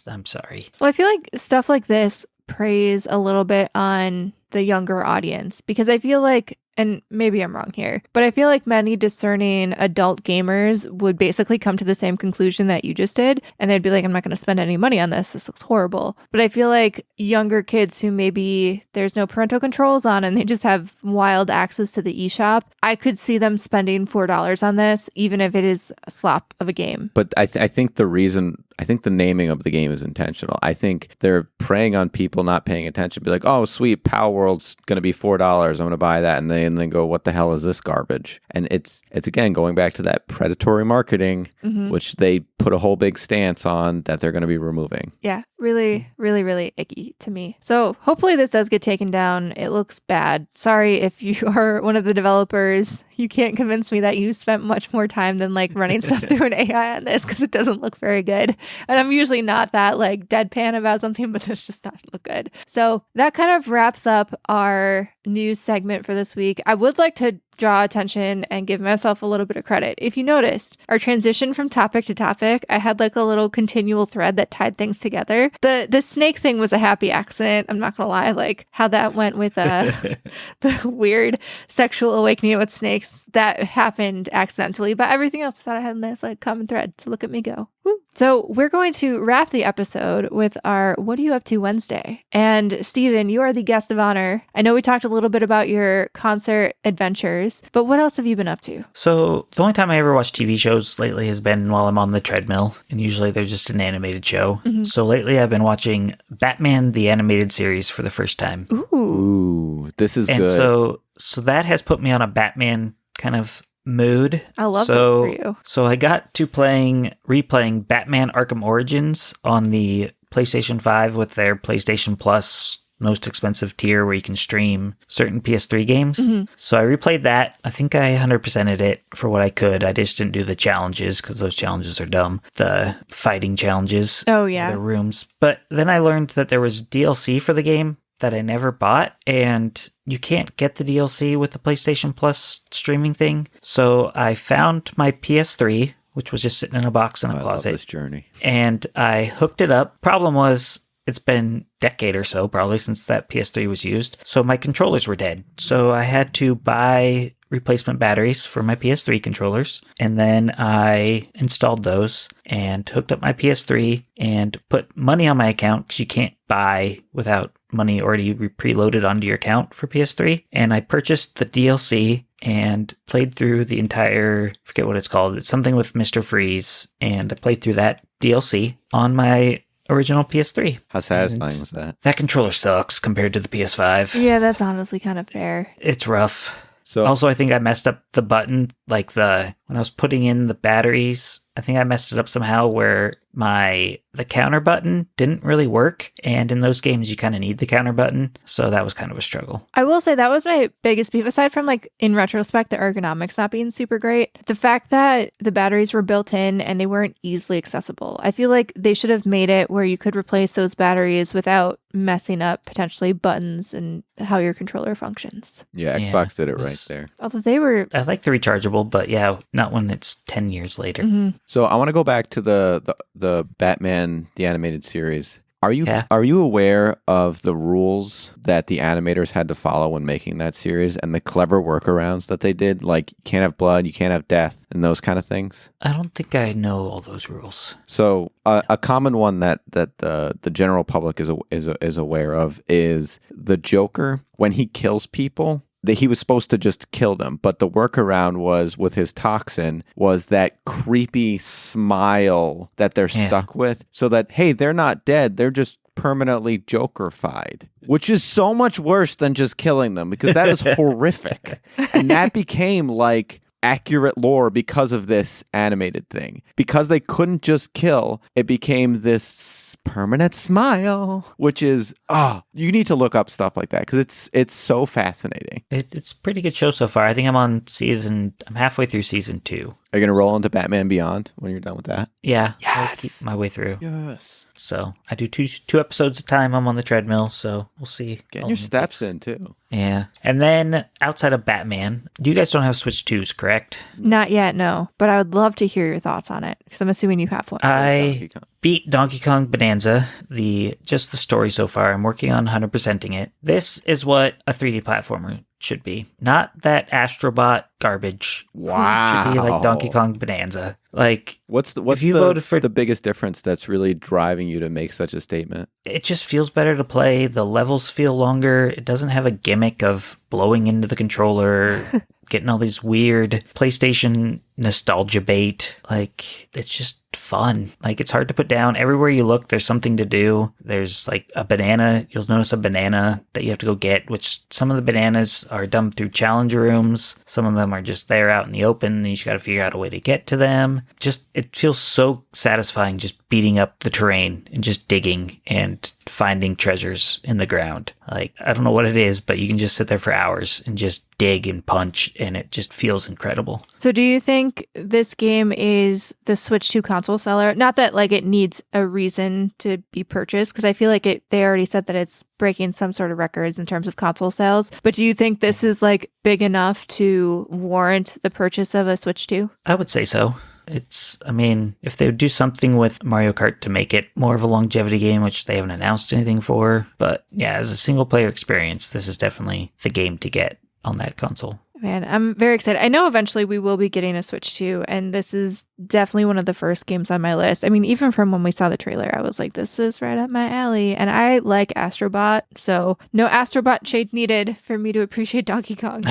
I'm sorry. Well, I feel like stuff like this preys a little bit on the younger audience, because I feel like, and maybe I'm wrong here, but I feel like many discerning adult gamers would basically come to the same conclusion that you just did. And they'd be like, I'm not going to spend any money on this. This looks horrible. But I feel like younger kids who maybe there's no parental controls on and they just have wild access to the eShop, I could see them spending $4 on this, even if it is a slop of a game. But I think the naming of the game is intentional. I think they're preying on people not paying attention. Be like, oh, sweet, Pal World's going to be $4. I'm going to buy that. And then go, what the hell is this garbage? And it's again, going back to that predatory marketing, which they put a whole big stance on that they're going to be removing. Yeah, really, really, really icky to me. So hopefully this does get taken down. It looks bad. Sorry if you are one of the developers. You can't convince me that you spent much more time than like running stuff through an AI on this, because it doesn't look very good. And I'm usually not that like deadpan about something, but this just not look good. So that kind of wraps up our news segment for this week. I would like to draw attention and give myself a little bit of credit. If you noticed, our transition from topic to topic, I had like a little continual thread that tied things together. The snake thing was a happy accident. I'm not gonna lie, like how that went with the weird sexual awakening with snakes, that happened accidentally. But everything else, I thought I had a nice like common thread. So look at me go. Woo. So we're going to wrap the episode with our What Are You Up To Wednesday? And Steven, you are the guest of honor. I know we talked a little bit about your concert adventures, but what else have you been up to? So the only time I ever watch TV shows lately has been while I'm on the treadmill, and usually there's just an animated show. So lately I've been watching Batman the Animated Series for the first time. Ooh, this is and good. So that has put me on a Batman kind of mood. I love this for you. So I got to replaying Batman Arkham Origins on the PlayStation 5 with their PlayStation Plus most expensive tier where you can stream certain PS3 games. So I replayed that. I think I 100%ed it for what I could. I just didn't do the challenges because those challenges are dumb. The fighting challenges. Oh, yeah. The rooms. But then I learned that there was DLC for the game that I never bought, and you can't get the DLC with the PlayStation Plus streaming thing. So I found my PS3, which was just sitting in a box in a closet. I love this journey. And I hooked it up. Problem was, it's been a decade or so probably since that PS3 was used. So my controllers were dead. So I had to buy replacement batteries for my PS3 controllers. And then I installed those and hooked up my PS3 and put money on my account, because you can't buy without money already preloaded onto your account for PS3. And I purchased the DLC and played through the entire, forget what it's called. It's something with Mr. Freeze. And I played through that DLC on my original PS3. How satisfying was that? That controller sucks compared to the PS5. Yeah, that's honestly kind of fair. It's rough. So Also, I think I messed up the button, like when I was putting in the batteries, I think I messed it up somehow where the counter button didn't really work. And in those games, you kind of need the counter button. So that was kind of a struggle. I will say that was my biggest beef, aside from like in retrospect, the ergonomics not being super great. The fact that the batteries were built in and they weren't easily accessible. I feel like they should have made it where you could replace those batteries without messing up potentially buttons and how your controller functions. yeah, Yeah, Xbox did it it was- right there. Although they were... I like the rechargeable, but yeah, not when it's 10 years later. So I want to go back to the Batman the Animated Series. Are you aware of the rules that the animators had to follow when making that series and the clever workarounds that they did? Like, you can't have blood, you can't have death, and those kind of things. I don't think I know all those rules. So a common one that the general public is aware of is the Joker. When he kills people, that he was supposed to just kill them, but the workaround was with his toxin was that creepy smile that they're stuck with, so that, hey, they're not dead, they're just permanently Joker-fied, which is so much worse than just killing them, because that is horrific. And that became like accurate lore because of this animated thing. Because they couldn't just kill, it became this permanent smile, which is, you need to look up stuff like that because it's so fascinating. It's a pretty good show so far. I think I'm halfway through season 2. Are you going to roll into Batman Beyond when you're done with that? Yeah. Yes. I'll keep my way through. Yes. So I do two episodes a time. I'm on the treadmill, so we'll see. Getting your steps in, too. Yeah. And then outside of Batman, you guys don't have Switch 2s, correct? Not yet, no. But I would love to hear your thoughts on it, because I'm assuming you have one. I beat Donkey King Bananza, just the story so far. I'm working on 100%ing it. This is what a 3D platformer should be. Not that Astrobot garbage. Wow. Should be like Donkey Kong Bonanza. Like, what's the biggest difference that's really driving you to make such a statement? It just feels better to play. The levels feel longer. It doesn't have a gimmick of blowing into the controller, getting all these weird PlayStation nostalgia bait. Like, it's just fun. Like, it's hard to put down. Everywhere you look, there's something to do. There's like a banana. You'll notice a banana that you have to go get, which some of the bananas are done through challenge rooms. Some of them are just there out in the open, and you just got to figure out a way to get to them. Just, it feels so satisfying just beating up the terrain and just digging and finding treasures in the ground. Like, I don't know what it is, but you can just sit there for hours and just dig and punch, and it just feels incredible. So do you think this game is the Switch 2 console seller? Not that like it needs a reason to be purchased, because I feel like they already said that it's breaking some sort of records in terms of console sales. But do you think this is like big enough to warrant the purchase of a Switch 2? I would say so. If they would do something with Mario Kart to make it more of a longevity game, which they haven't announced anything for. But yeah, as a single player experience, this is definitely the game to get on that console. Man, I'm very excited. I know eventually we will be getting a Switch 2, and this is definitely one of the first games on my list. I mean, even from when we saw the trailer, I was like, this is right up my alley. And I like Astrobot, so no Astrobot shade needed for me to appreciate Donkey Kong.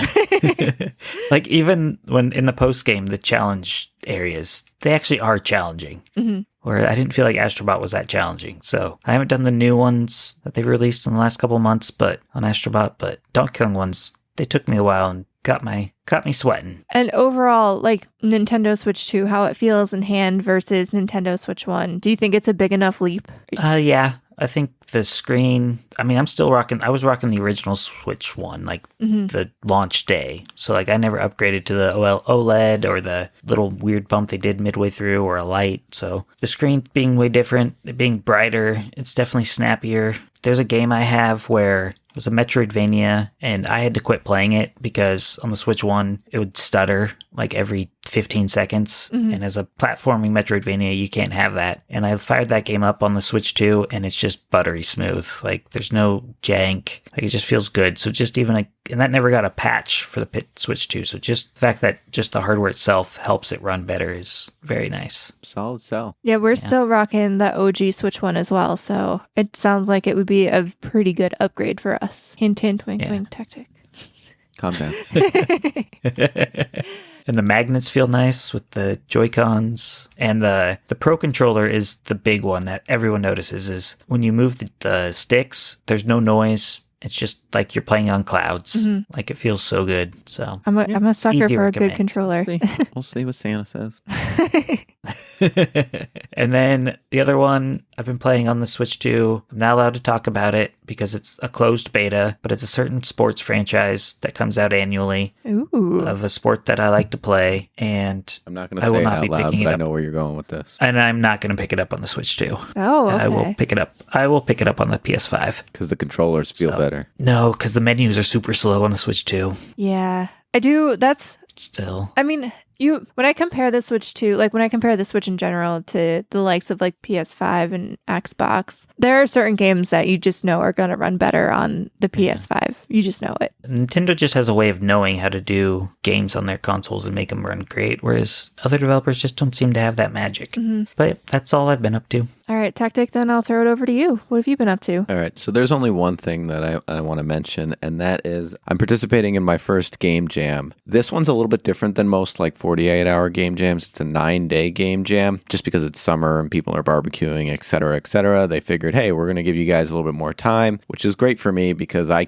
Like, even when in the post game, the challenge areas, they actually are challenging. Mm-hmm. Where I didn't feel like Astrobot was that challenging. So I haven't done the new ones that they've released in the last couple of months, but on Astrobot, but Donkey Kong ones, they took me a while and got me sweating. And overall, like Nintendo Switch 2, how it feels in hand versus Nintendo Switch 1, do you think it's a big enough leap? Yeah. I think the screen, I was rocking the original Switch 1, like the launch day. So like I never upgraded to the OLED or the little weird bump they did midway through or a light. So the screen being way different, it being brighter, it's definitely snappier. There's a game I have where it was a Metroidvania, and I had to quit playing it because on the Switch 1, it would stutter like every 15 seconds. Mm-hmm. And as a platforming Metroidvania, you can't have that. And I fired that game up on the Switch 2, and it's just buttery smooth. Like, there's no jank. Like, it just feels good. So just even and that never got a patch for the Switch 2. So just the fact that just the hardware itself helps it run better is very nice. Solid sell. Yeah, we're still rocking the OG Switch 1 as well. So it sounds like it would be a pretty good upgrade for us. Hint, hint, wink, wink, Techtic. Calm down. And the magnets feel nice with the Joy-Cons. And the Pro Controller is the big one that everyone notices, is when you move the sticks, there's no noise. It's just like you're playing on clouds. Mm-hmm. Like, it feels so good. So I'm a sucker for a good controller. We'll see what Santa says. And then the other one I've been playing on the Switch 2. I'm not allowed to talk about it because it's a closed beta, but it's a certain sports franchise that comes out annually. Ooh. Of a sport that I like to play. And I'm not going to say it out loud, but I know where you're going with this. And I'm not going to pick it up on the Switch 2. Oh, okay. I will pick it up on the PS5. Because the controllers feel better. No, because the menus are super slow on the Switch 2. Yeah. I do. That's still. I mean, When I compare the Switch to, like, when I compare the Switch in general to the likes of like PS5 and Xbox, there are certain games that you just know are going to run better on the PS5. You just know it. Nintendo just has a way of knowing how to do games on their consoles and make them run great, whereas other developers just don't seem to have that magic. But that's all I've been up to. All right, Techtic, then I'll throw it over to you. What have you been up to? All right, so there's only one thing that I want to mention, and that is I'm participating in my first game jam. This one's a little bit different than most like 48-hour game jams. It's a 9-day game jam. Just because it's summer and people are barbecuing, et cetera, they figured, hey, we're going to give you guys a little bit more time, which is great for me because I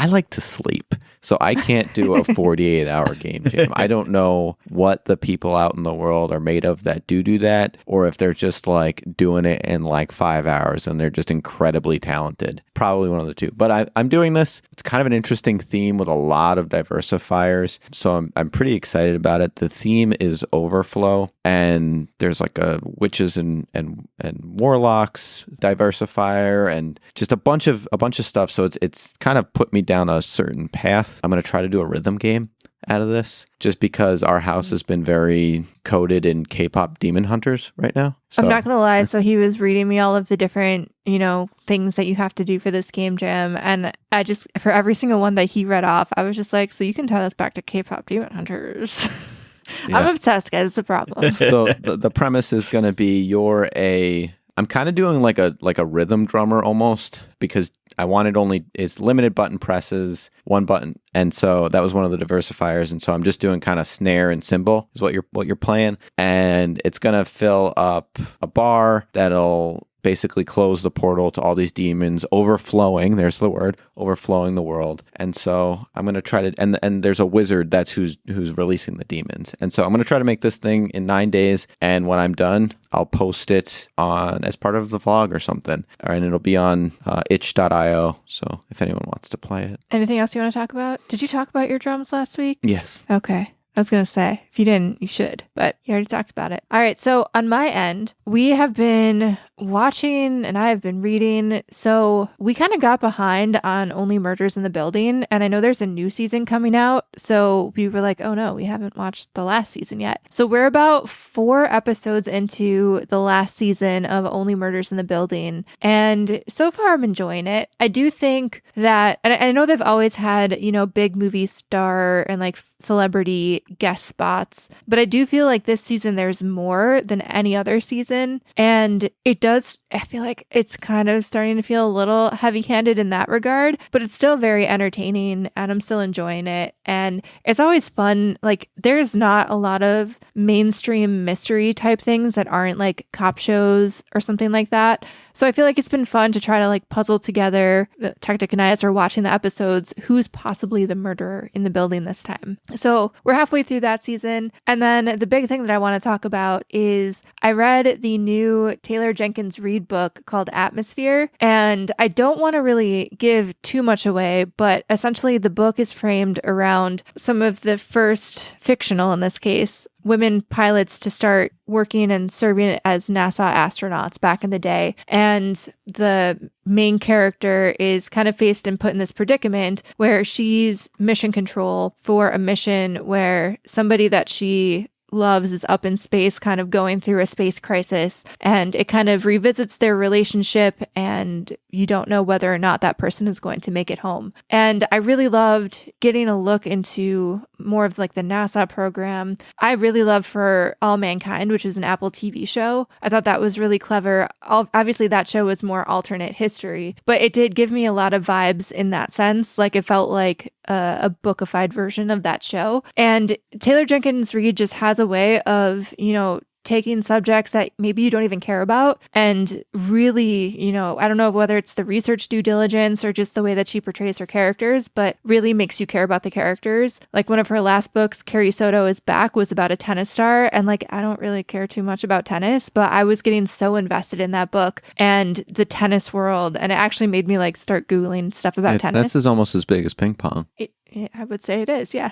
like to sleep. So I can't do a 48-hour game jam. I don't know what the people out in the world are made of that do that, or if they're just like doing it in like 5 hours and they're just incredibly talented. Probably one of the two. But I'm doing this. It's kind of an interesting theme with a lot of diversifiers. So I'm pretty excited about it. The theme is overflow, and there's like a witches and warlocks diversifier and just a bunch of stuff. So it's kind of put me down a certain path. I'm going to try to do a rhythm game out of this just because our house has been very coded in K-pop demon hunters right now. So, I'm not going to lie. So he was reading me all of the different, things that you have to do for this game jam. And I just, for every single one that he read off, I was just like, so you can tie this back to K-pop demon hunters. Yeah. I'm obsessed, guys. It's a problem. So the premise is going to be I'm kind of doing like a rhythm drummer almost, because I wanted it's limited button presses, one button. And so that was one of the diversifiers. And so I'm just doing kind of snare and cymbal is what you're playing. And it's going to fill up a bar that'll basically close the portal to all these demons overflowing. There's the word, overflowing the world. And so I'm going to try to, and there's a wizard that's who's releasing the demons. And so I'm going to try to make this thing in 9 days. And when I'm done, I'll post it on as part of the vlog or something. And it'll be on itch.io. So if anyone wants to play it. Anything else you want to talk about? Did you talk about your drums last week? Yes. Okay. I was going to say, if you didn't, you should, but you already talked about it. All right. So on my end, we have been watching and I have been reading. So we kind of got behind on Only Murders in the Building. And I know there's a new season coming out. So we were like, oh no, we haven't watched the last season yet. So we're about 4 episodes into the last season of Only Murders in the Building. And so far I'm enjoying it. I do think that, and I know they've always had, big movie star and like celebrity guest spots, but I do feel like this season there's more than any other season. And I feel like it's kind of starting to feel a little heavy-handed in that regard, but it's still very entertaining and I'm still enjoying it. And it's always fun. Like there's not a lot of mainstream mystery type things that aren't like cop shows or something like that. So I feel like it's been fun to try to like puzzle together, Techtic and I, as we're watching the episodes, who's possibly the murderer in the building this time. So we're halfway through that season. And then the big thing that I want to talk about is I read the new Taylor Jenkins Reid book called Atmosphere. And I don't want to really give too much away, but essentially the book is framed around some of the first fictional, in this case, women pilots to start working and serving as NASA astronauts back in the day. And the main character is kind of faced and put in this predicament where she's mission control for a mission where somebody that she loves is up in space, kind of going through a space crisis, and it kind of revisits their relationship, and you don't know whether or not that person is going to make it home. And I really loved getting a look into more of like the NASA program. I really love For All Mankind, which is an Apple TV show. I thought that was really clever. Obviously that show was more alternate history, but it did give me a lot of vibes in that sense. Like it felt like a bookified version of that show. And Taylor Jenkins Reid just has a way of, taking subjects that maybe you don't even care about and really, I don't know whether it's the research due diligence or just the way that she portrays her characters, but really makes you care about the characters. Like one of her last books, Carrie Soto is Back, was about a tennis star. And like, I don't really care too much about tennis, but I was getting so invested in that book and the tennis world. And it actually made me like start Googling stuff about tennis. That's almost as big as ping pong. I would say it is, yeah.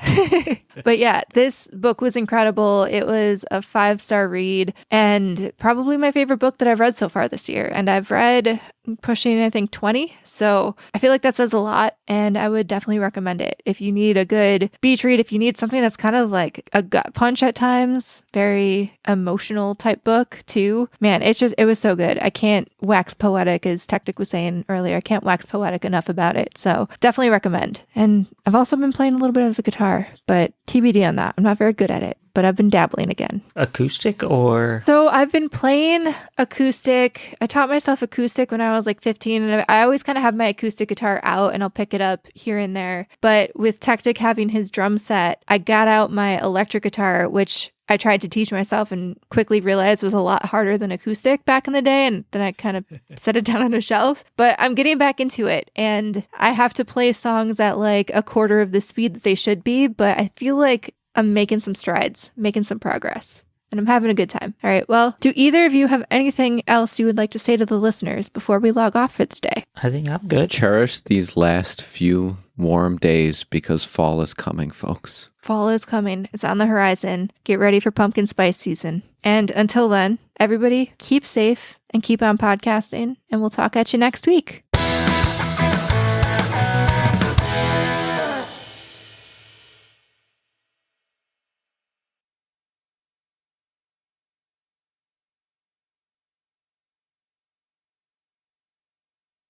But yeah, this book was incredible. It was a 5-star read and probably my favorite book that I've read so far this year. And I've read pushing, I think, 20. So I feel like that says a lot, and I would definitely recommend it. If you need a good beach read, if you need something that's kind of like a gut punch at times, very emotional type book too, man, it was so good. I can't wax poetic, as Techtic was saying earlier. I can't wax poetic enough about it. So definitely recommend. And I've also been playing a little bit of the guitar, but TBD on that. I'm not very good at it, but I've been dabbling again. Acoustic or? So I've been playing acoustic. I taught myself acoustic when I was like 15, and I always kind of have my acoustic guitar out and I'll pick it up here and there. But with Techtic having his drum set, I got out my electric guitar, which I tried to teach myself and quickly realized was a lot harder than acoustic back in the day. And then I kind of set it down on a shelf. But I'm getting back into it. And I have to play songs at like a quarter of the speed that they should be. But I feel like I'm making some strides, making some progress. And I'm having a good time. All right. Well, do either of you have anything else you would like to say to the listeners before we log off for the day? I think I'm good. Cherish these last few warm days because fall is coming, folks. Fall is coming. It's on the horizon. Get ready for pumpkin spice season. And until then, everybody keep safe and keep on podcasting, and we'll talk at you next week.